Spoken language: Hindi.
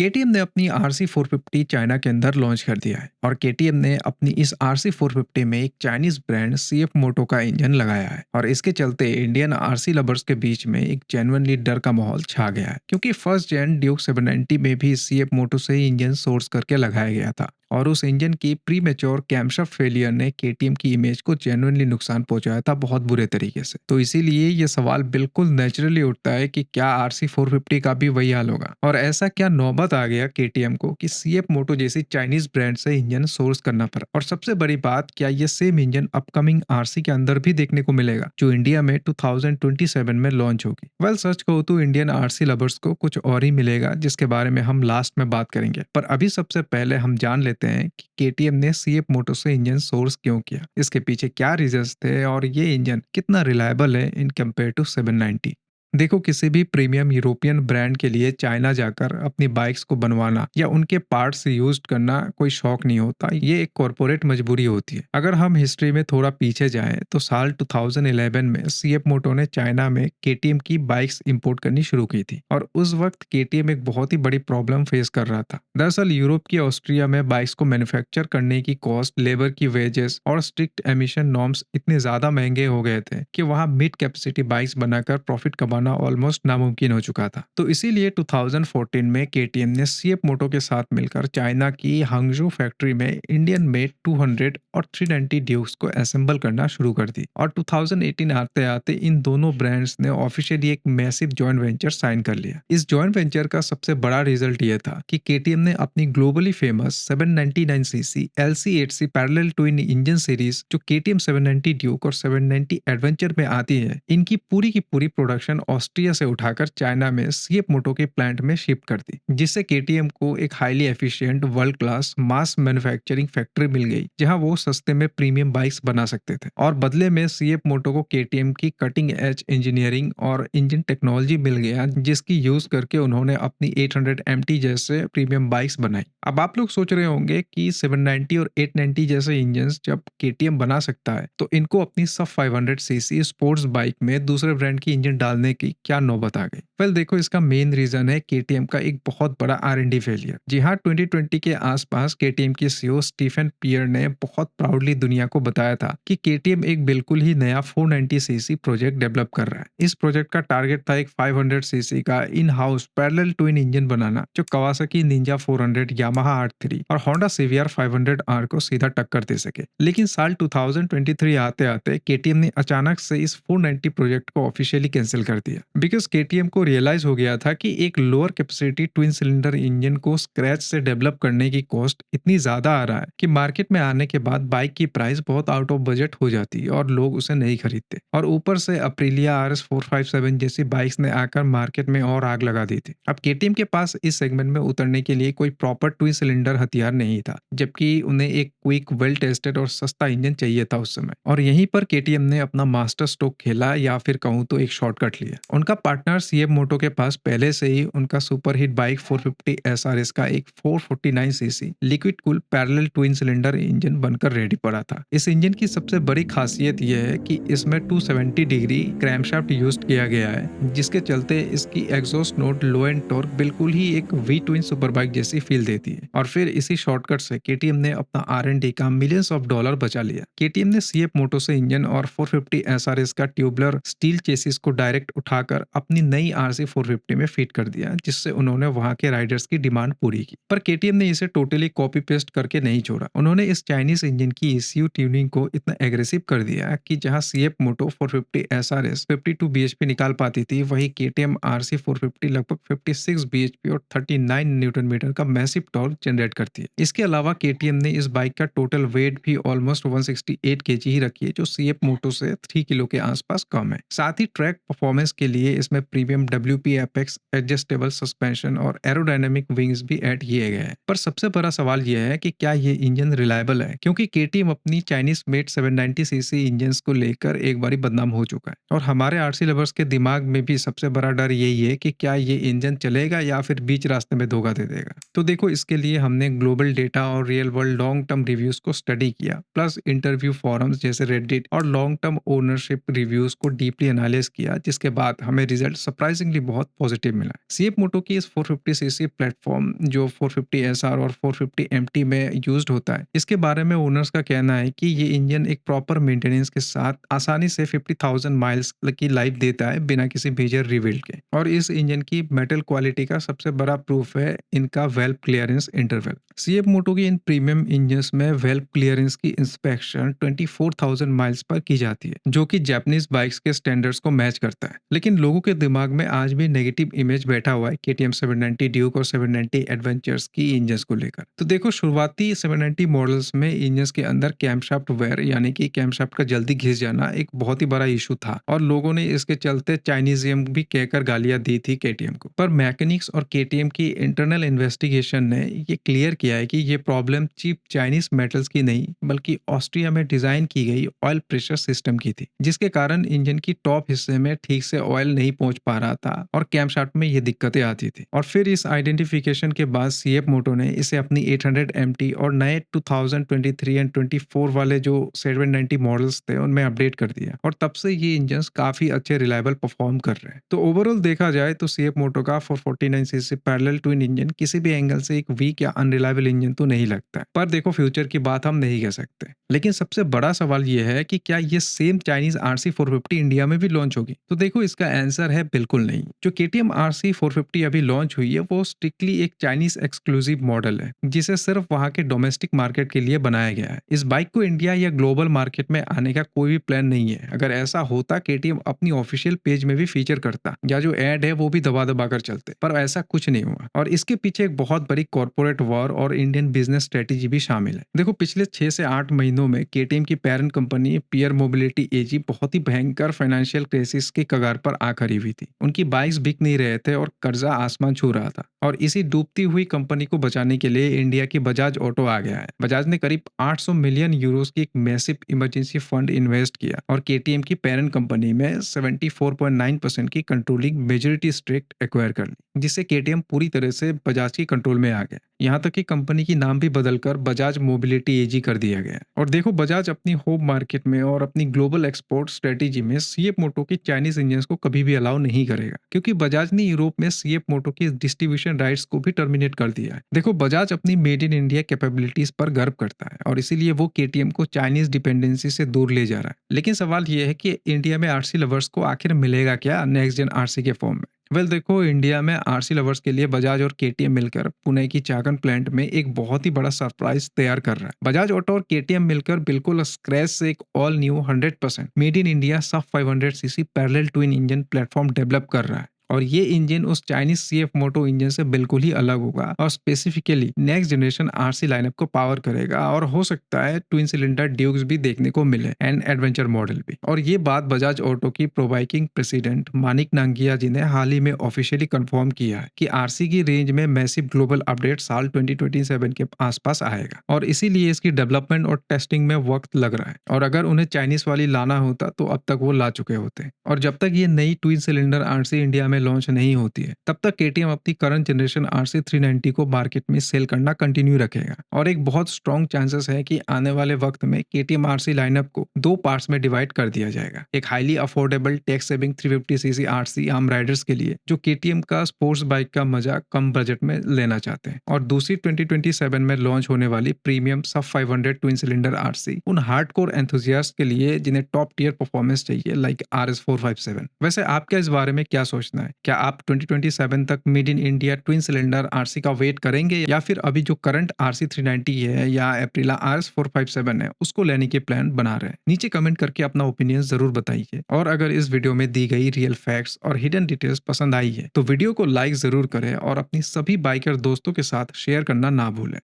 केटीएम ने अपनी आरसी 450 चाइना के अंदर लॉन्च कर दिया है और केटीएम ने अपनी इस आरसी 450 में एक चाइनीज ब्रांड सीएफ मोटो का इंजन लगाया है और इसके चलते इंडियन आरसी लवर्स के बीच में एक जेन्युइनली डर का माहौल छा गया है, क्योंकि फर्स्ट जेन ड्यूक 790 में भी सीएफ मोटो से ही इंजन सोर्स करके लगाया गया था और उस इंजन की प्री मेच्योर कैमशाफ्ट फेलियर ने केटीएम की इमेज को जेन्युइनली नुकसान पहुंचाया था बहुत बुरे तरीके से। तो इसीलिए ये सवाल बिल्कुल नेचुरली उठता है कि क्या आरसी 450 का भी वही हाल होगा और ऐसा क्या नौबत आ गया केटीएम को कि सीएफ मोटो जैसी चाइनीज ब्रांड से इंजन सोर्स करना पड़ा। और सबसे बड़ी बात, क्या ये सेम इंजन अपकमिंग आरसी के अंदर भी देखने को मिलेगा जो इंडिया में 2027 में लॉन्च होगी। वेल, सच कहूँ तो इंडियन आरसी लवर्स को कुछ और ही मिलेगा, जिसके बारे में हम लास्ट में बात करेंगे। पर अभी सबसे पहले हम जान लेते हैं कि केटीएम ने सीएफ मोटो से इंजन सोर्स क्यों किया, इसके पीछे क्या रीजंस थे और ये इंजन कितना रिलायबल है इन कंपेयर टू 790। देखो, किसी भी प्रीमियम यूरोपियन ब्रांड के लिए चाइना जाकर अपनी बाइक्स को बनवाना या उनके पार्ट्स यूज करना कोई शौक नहीं होता, ये एक कॉरपोरेट मजबूरी होती है। अगर हम हिस्ट्री में थोड़ा पीछे जाएं तो साल 2011 में सीएफ मोटो ने चाइना में केटीएम की बाइक्स इंपोर्ट करनी शुरू की थी और उस वक्त केटीएम एक बहुत ही बड़ी प्रॉब्लम फेस कर रहा था। दरअसल यूरोप की ऑस्ट्रिया में बाइक्स को मैन्युफैक्चर करने की कॉस्ट, लेबर की वेजेस और स्ट्रिक्ट एमिशन नॉर्म्स इतने ज्यादा महंगे हो गए थे कि वहां मिड कैपेसिटी बाइक्स बनाकर प्रॉफिट कमाना ऑलमोस्ट नामुमकिन हो चुका था। तो इसीलिए 2014 में केटीएम ने सीएफ मोटो के साथ मिलकर चाइना की हांगजो फैक्ट्री में इंडियन मेड 200 और 390 ड्यूक्स को असेंबल करना शुरू कर दी और 2018 आते आते इन दोनों ब्रांड्स ने ऑफिशियली एक मैसिव जॉइंट वेंचर साइन कर लिया। इस जॉइंट वेंचर का सबसे बड़ा रिजल्ट यह था कि केटीएम ने अपनी globally famous 799 CC LC8C parallel twin engine series जो केटीएम 790 ड्यूक और 790 एडवेंचर में आती है, इनकी पूरी की पूरी प्रोडक्शन ऑस्ट्रिया से उठाकर चाइना में सीएफ मोटो के प्लांट में शिप कर दी, जिससे केटीएम को एक हाईली एफिशिएंट वर्ल्ड क्लास मास मैन्युफैक्चरिंग फैक्ट्री मिल गई जहां वो सस्ते में प्रीमियम बाइक्स बना सकते थे। और बदले में सीएफ मोटो को केटीएम की कटिंग एज इंजीनियरिंग और इंजन टेक्नोलॉजी मिल गया, जिसकी यूज करके उन्होंने अपनी 800 MT जैसे प्रीमियम बाइक्स बनाई। अब आप लोग सोच रहे होंगे कि 790 और 890 जैसे इंजन जब केटीएम बना सकता है तो इनको अपनी सब 500 सीसी स्पोर्ट्स बाइक में दूसरे ब्रांड की इंजन डालने की क्या नौबत आ गई। वेल, देखो, इसका मेन रीजन है केटीएम का एक बहुत बड़ा R&D फेलियर। जी हाँ, 2020 के आसपास केटीएम के सीईओ स्टीफन पियर ने बहुत प्राउडली दुनिया को बताया था कि केटीएम एक बिल्कुल ही नया 490 सीसी प्रोजेक्ट डेवलप कर रहा है। इस प्रोजेक्ट का टारगेट था एक 500 सीसी का in house parallel twin engine बनाना जो कवासाकी निंजा 400, यामाहा R3 और होंडा CVR 500R को सीधा टक्कर दे सके। लेकिन साल 2023 आते आते केटीएम ने अचानक से इस 490 प्रोजेक्ट को ऑफिशियली कैंसिल कर दिया, बिकॉज केटीएम को रियलाइज हो गया था कि एक lower capacity twin cylinder engine को स्क्रैच से डेवलप करने की कॉस्ट इतनी ज्यादा आ रहा है कि मार्केट में आने के बाद बाइक की प्राइस बहुत आउट ऑफ बजट हो जाती है और लोग उसे नहीं खरीदते। और ऊपर से अप्रिलिया RS 457 जैसी बाइक्स ने आकर मार्केट में और आग लगा दी थी। अब केटीएम के पास इस सेगमेंट में उतरने के लिए कोई प्रॉपर ट्विन सिलेंडर हथियार नहीं था, जबकि उन्हें एक क्विक, वेल टेस्टेड और सस्ता इंजन चाहिए था उस समय। और यहीं पर केटीएम ने अपना मास्टर स्ट्रोक खेला, या फिर कहूँ तो एक शॉर्टकट लिया। उनका पार्टनर सीएफ मोटो के पास पहले से ही उनका सुपर हिट बाइक 450 SRS का एक 449 CC liquid cool parallel twin cylinder engine बनकर रेडी पड़ा था। इस इंजन की सबसे बड़ी खासियत यह है कि इसमें 270 डिग्री क्रैमशाफ्ट यूज किया गया है, जिसके चलते इसकी exhaust note, low and torque बिल्कुल ही एक V ट्विन सुपर बाइक जैसी फील देती है। और फिर इसी शॉर्टकट से केटीएम ने अपना R&D का मिलियंस ऑफ डॉलर बचा लिया। केटीएम ने सीएफ मोटो से इंजन और 450 SRS का ट्यूबुलर स्टील चेसिस को डायरेक्ट उठाकर अपनी नई RC 450 में फिट कर दिया, जिससे उन्होंने वहां के राइडर्स की डिमांड पूरी की। पर केटीएम ने इसे टोटली कॉपी पेस्ट करके नहीं छोड़ा। उन्होंने इस चाइनीज इंजन की ECU ट्यूनिंग को इतना एग्रेसिव कर दिया कि जहां सीएफ मोटो 450 SRS 52 bhp निकाल पाती थी, वही केटीएम RC 450 लगभग 56 bhp और 39 न्यूटन मीटर का मैसिव टॉर्क जनरेट करती है। इसके अलावा केटीएम ने इस बाइक का टोटल वेट भी ऑलमोस्ट 168 kg ही रखी है, जो सीएफ मोटो से 3 किलो के आसपास कम है। साथ ही ट्रैक परफॉर्मेंस के लिए इसमें premium WP apex adjustable suspension और एरोडायनेमिक विंग्स भी ऐड किए गए हैं। पर सबसे बड़ा सवाल यह है कि क्या ये इंजन रिलायबल है, क्योंकि केटीएम अपनी चाइनीज मेड 790 सीसी इंजन को लेकर एक बारी बदनाम हो चुका है। और हमारे आरसी लवर्स के दिमाग में भी सबसे बड़ा डर यही है कि क्या ये इंजन चलेगा या फिर बीच रास्ते में धोखा दे देगा। तो देखो, इसके लिए हमने ग्लोबल डेटा और real world long term reviews को स्टडी किया, प्लस इंटरव्यू फॉरम्स जैसे रेडिट और लॉन्ग टर्म ओनरशिप रिव्यूज को डीपली एनालाइज किया, जिसके बाद हमें रिजल्ट सरप्राइजिंगली बहुत पॉजिटिव मिला। सीएफ मोटो की इस 450 सीसी प्लेटफॉर्म जो 450 एसआर और 450 एमटी में यूज्ड होता है, इसके बारे में ओनर्स का कहना है कि ये इंजन एक प्रॉपर मेंटेनेंस के साथ आसानी से 50,000 माइल्स की लाइफ देता है बिना किसी मेजर रिबिल्ड के। और इस इंजन की मेटल क्वालिटी का सबसे बड़ा प्रूफ है इनका वेल्व क्लियरेंस इंटरवल। सीएफ मोटो की इन प्रीमियम इंजन्स में वेल्व क्लियरेंस की इंस्पेक्शन 24,000 माइल्स पर की जाती है, जो कि जापानीज बाइक्स के स्टैंडर्ड्स को मैच करता है। लेकिन लोगों के दिमाग में आज भी नेगेटिव इमेज बैठा हुआ है केटीएम 790 ड्यूक और 790 एडवेंचर्स की इंजन्स को लेकर। तो देखो, शुरुआती 790 मॉडल्स में इंजन्स के अंदर कैमशाफ्ट वेयर यानी कि कैमशाफ्ट का जल्दी घिस जाना एक बहुत ही बड़ा इशू था और लोगों ने इसके चलते चाइनीजियम भी कहकर गालियां दी थी केटीएम को। पर मैकेनिक्स और केटीएम की इंटरनल इन्वेस्टिगेशन ने ये क्लियर किया है कि ये प्रॉब्लम चीप चाइनीज मेटल्स की नहीं बल्कि ऑस्ट्रिया में डिजाइन की गई ऑयल प्रेशर सिस्टम की थी, जिसके कारण इंजन की टॉप हिस्से में ठीक से ऑयल नहीं पहुंच पा रहा था और कैमशाफ्ट में ये दिक्कतें आती थी। और फिर इस आइडेंटिफिकेशन के बाद सीएफ मोटो ने इसे अपनी 800 एमटी और नए 2023 एंड 24 वाले जो 790 मॉडल्स थे उनमें अपडेट कर दिया और तब से ये इंजन काफी अच्छे रिलायबल परफॉर्म कर रहे हैं। तो ओवरऑल देखा जाए तो सीएफ मोटो का 449 सीसी पैरेलल ट्विन इंजन किसी भी एंगल से एक वीक या अनरिलायबल इंजन तो नहीं लगता है। पर देखो, फ्यूचर की बात हम नहीं कह सकते। लेकिन सबसे बड़ा सवाल ये है कि क्या ये सेम चाइनीज आरसी 450 इंडिया में भी लॉन्च होगी? तो देखो, इसका आंसर है बिल्कुल नहीं। जो केटीएम आरसी 450 अभी लॉन्च हुई है वो स्ट्रिक्टली एक चाइनीज एक्सक्लूसिव मॉडल है जिसे सिर्फ वहां के डोमेस्टिक मार्केट के लिए बनाया गया है। इस बाइक को इंडिया या ग्लोबल मार्केट में आने का कोई भी प्लान नहीं है। अगर ऐसा होता केटीएम अपनी ऑफिशियल पेज में भी फीचर करता या जो एड है वो भी दबा दबा कर चलते, पर ऐसा कुछ नहीं हुआ और इसके पीछे एक बहुत बड़ी कॉर्पोरेट वॉर और इंडियन बिजनेस स्ट्रेटेजी भी शामिल है। देखो, पिछले 6 से 8 महीनों में केटीएम की पेरेंट कंपनी पियर मोबिलिटी एजी बहुत ही भयंकर फाइनेंशियल क्राइसिस के कगार पर आ खड़ी हुई थी। उनकी बाइक्स बिक नहीं रहे थे और कर्जा आसमान छू रहा था और इसी डूबती हुई कंपनी को बचाने के लिए इंडिया की बजाज ऑटो आ गया है। बजाज ने करीब 800 मिलियन यूरोस की एक मैसिव इमरजेंसी फंड इन्वेस्ट किया और केटीएम की पेरेंट कंपनी में 74.9% की कंट्रोलिंग मेजॉरिटी स्टेक एक्वायर कर ली, जिससे केटीएम पूरी तरह से बजाज की कंट्रोल में आ गया। यहाँ तक कि कंपनी की नाम भी बदलकर बजाज मोबिलिटी एजी कर दिया गया। और देखो, बजाज अपनी होम मार्केट में और अपनी ग्लोबल एक्सपोर्ट स्ट्रेटेजी में सीएफ मोटो की चाइनीज इंजन्स को कभी भी अलाउ नहीं करेगा, क्योंकि बजाज ने यूरोप में सीएफ मोटो की डिस्ट्रीब्यूशन राइट्स को भी टर्मिनेट कर दिया है। देखो, बजाज अपनी मेड इन इंडिया कैपेबिलिटीज पर गर्व करता है और इसीलिए वो केटीएम को चाइनीज डिपेंडेंसी से दूर ले जा रहा है। लेकिन सवाल यह है कि इंडिया में आरसी लवर्स को आखिर मिलेगा क्या नेक्स्ट जेन आरसी के फॉर्म में? देखो, इंडिया में आरसी लवर्स के लिए बजाज और केटीएम मिलकर पुणे की चाकन प्लांट में एक बहुत ही बड़ा सरप्राइज तैयार कर रहा है। बजाज ऑटो और केटीएम मिलकर बिल्कुल स्क्रैच से एक all new 100% made in India सब 500 CC parallel twin engine platform develop कर रहा है और ये इंजन उस चाइनीज सीएफ मोटो इंजन से बिल्कुल ही अलग होगा और specifically next generation RC lineup को पावर करेगा और हो सकता है ट्विन सिलेंडर ड्यूक्स भी देखने को मिले एंड एडवेंचर मॉडल भी। और ये बात बजाज ऑटो की प्रोवाइकिंग प्रेसिडेंट मानिक नांगिया जी ने हाल ही में ऑफिशियली कंफर्म किया है कि आरसी की रेंज में मैसिव ग्लोबल अपडेट साल 2027 के आसपास आएगा और इसीलिए इसकी डेवलपमेंट और टेस्टिंग में वक्त लग रहा है। और अगर उन्हें चाइनीज वाली लाना होता तो अब तक वो ला चुके होते। और जब तक ये नई ट्विन सिलेंडर आरसी इंडिया में लॉन्च नहीं होती है तब तक केटीएम अपनी करंट जनरेशन आरसी 390 को मार्केट में सेल करना कंटिन्यू रखेगा और एक बहुत स्ट्रॉन्ग चांसेस है कि आने वाले वक्त में केटीएम आरसी लाइनअप को 2 पार्ट्स में डिवाइड कर दिया जाएगा। एक highly affordable tax saving 350 CC RC arm Riders के लिए जो केटीएम का स्पोर्ट्स बाइक का मजा कम बजट में लेना चाहते हैं और दूसरी 2027 में लॉन्च होने वाली प्रीमियम सब 500 ट्विन सिलेंडर आरसी उन हार्डकोर एंथुसियास्ट के लिए जिन्हें टॉप टियर परफॉर्मेंस चाहिए लाइक RS457। वैसे आपका इस बारे में क्या सोचना है? क्या आप 2027 तक made in India twin cylinder RC का वेट करेंगे या फिर अभी जो करंट आरसी 390 है या अप्रिला RS457 है उसको लेने के प्लान बना रहे हैं? नीचे कमेंट करके अपना ओपिनियन जरूर बताइए और अगर इस वीडियो में दी गई रियल फैक्ट्स और हिडन डिटेल्स पसंद आई है तो वीडियो को लाइक जरूर करें और अपनी सभी बाइकर दोस्तों के साथ शेयर करना ना भूलें।